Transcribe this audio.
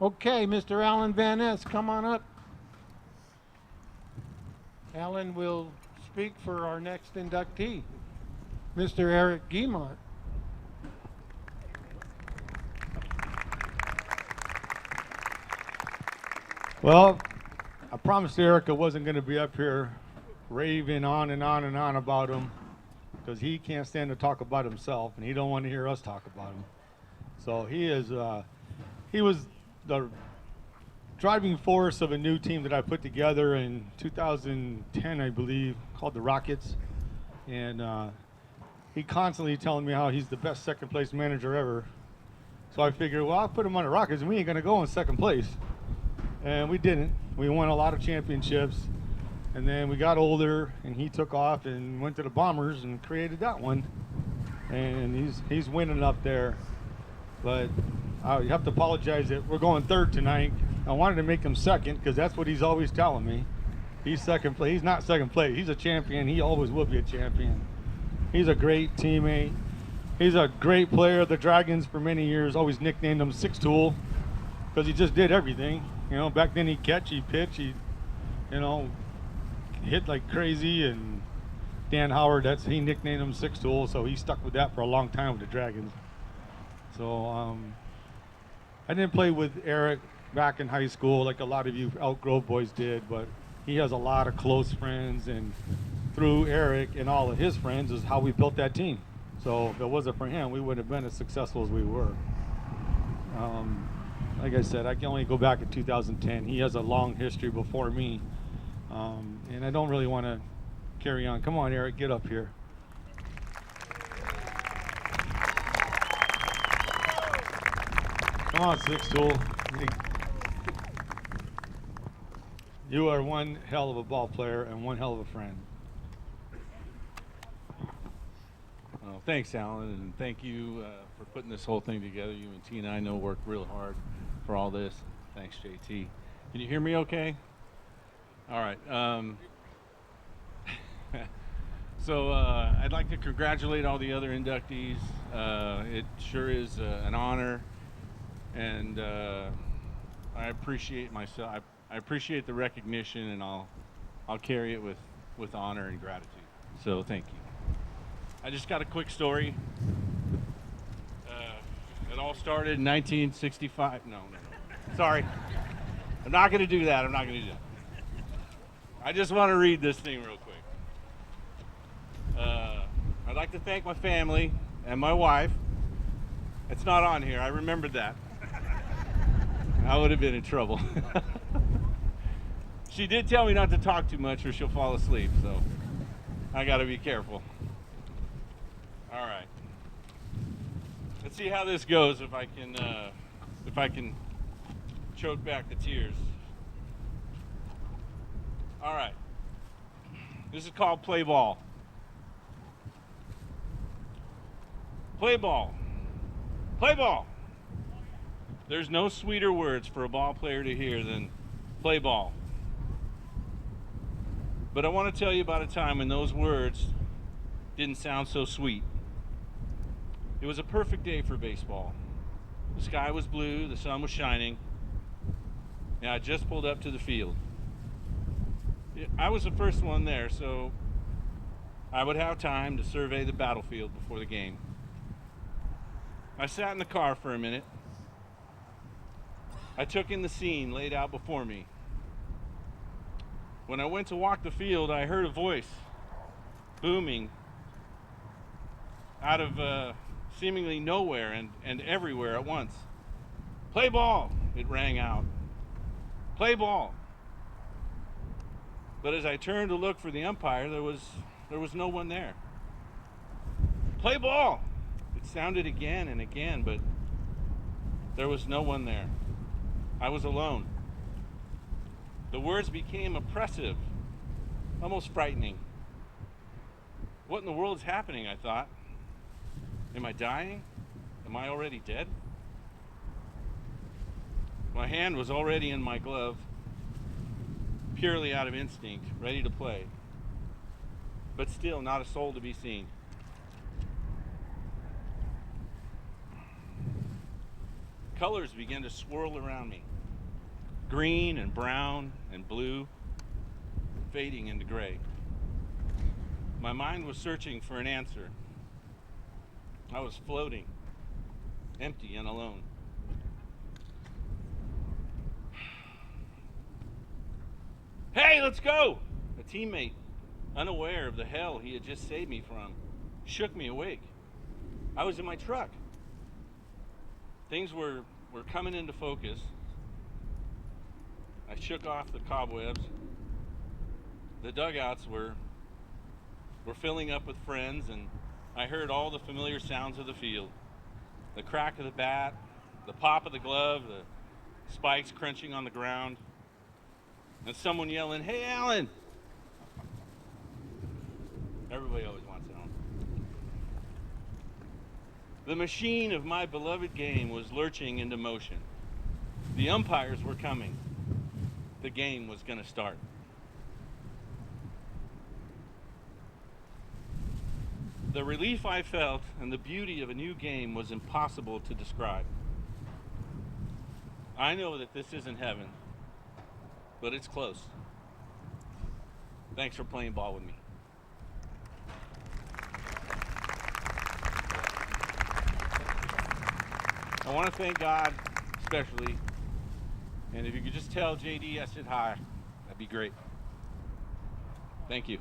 Okay, Mr. Alan Van Ness, come on up. Alan will speak for our next inductee, Mr. Eric Guimont. Well, I promised Eric I wasn't going to be up here raving on and on and on about him because he can't stand to talk about himself and he don't want to hear us talk about him. So he was the driving force of a new team that I put together in 2010, I believe, called the Rockets. And he constantly telling me how he's the best second place manager ever. So I figured, well, I'll put him on the Rockets and we ain't going to go in second place. And we didn't. We won a lot of championships. And then we got older and he took off and went to the Bombers and created that one. And he's winning up there. But you have to apologize that we're going third tonight. I wanted to make him second because that's what he's always telling me. He's second place. He's not second place. He's a champion. He always will be a champion. He's a great teammate. He's a great player. The Dragons for many years always nicknamed him Six Tool because he just did everything. You know, back then he'd catch, he'd pitch, he'd, hit like crazy. And Dan Howard, he nicknamed him Six Tool, so he stuck with that for a long time with the Dragons. So I didn't play with Eric back in high school like a lot of you Elk Grove boys did, but he has a lot of close friends, and through Eric and all of his friends is how we built that team. So if it wasn't for him, we wouldn't have been as successful as we were. Like I said, I can only go back to 2010. He has a long history before me, and I don't really want to carry on. Come on, Eric, get up here. Come on, Six Tool. You are one hell of a ball player and one hell of a friend. Well, thanks, Alan, and thank you for putting this whole thing together. You and Tina, I know, worked real hard for all this. Thanks, JT. Can you hear me okay? All right. So I'd like to congratulate all the other inductees. It sure is an honor, and I appreciate myself. I appreciate the recognition, and I'll carry it with honor and gratitude. So thank you. I just got a quick story. It all started in 1965. No. Sorry. I'm not going to do that. I just want to read this thing real quick. I'd like to thank my family and my wife. It's not on here. I remembered that. I would have been in trouble. She did tell me not to talk too much or she'll fall asleep, so I got to be careful. All right. Let's see how this goes. If I can choke back the tears. All right. This is called play ball. Play ball. Play ball. There's no sweeter words for a ball player to hear than play ball. But I want to tell you about a time when those words didn't sound so sweet. It was a perfect day for baseball. The sky was blue, the sun was shining, and I just pulled up to the field. I was the first one there, so I would have time to survey the battlefield before the game. I sat in the car for a minute. I took in the scene laid out before me. When I went to walk the field, I heard a voice booming out of seemingly nowhere and everywhere at once. Play ball, it rang out. Play ball. But as I turned to look for the umpire, there was no one there. Play ball. It sounded again and again, but there was no one there. I was alone. The words became oppressive, almost frightening. What in the world is happening, I thought. Am I dying? Am I already dead? My hand was already in my glove, purely out of instinct, ready to play. But still, not a soul to be seen. colors began to swirl around me. Green and brown and blue, fading into gray. My mind was searching for an answer. I was floating, empty and alone. Hey, let's go! A teammate, unaware of the hell he had just saved me from, shook me awake. I was in my truck. Things were coming into focus. I shook off the cobwebs. The dugouts were filling up with friends, and I heard all the familiar sounds of the field. The crack of the bat, the pop of the glove, the spikes crunching on the ground, and someone yelling, "Hey, Alan!" Everybody always wants Alan. The machine of my beloved game was lurching into motion. The umpires were coming. The game was going to start. The relief I felt and the beauty of a new game was impossible to describe. I know that this isn't heaven, but it's close. Thanks for playing ball with me. I want to thank God especially, and if you could just tell JD I said hi, that'd be great. Thank you.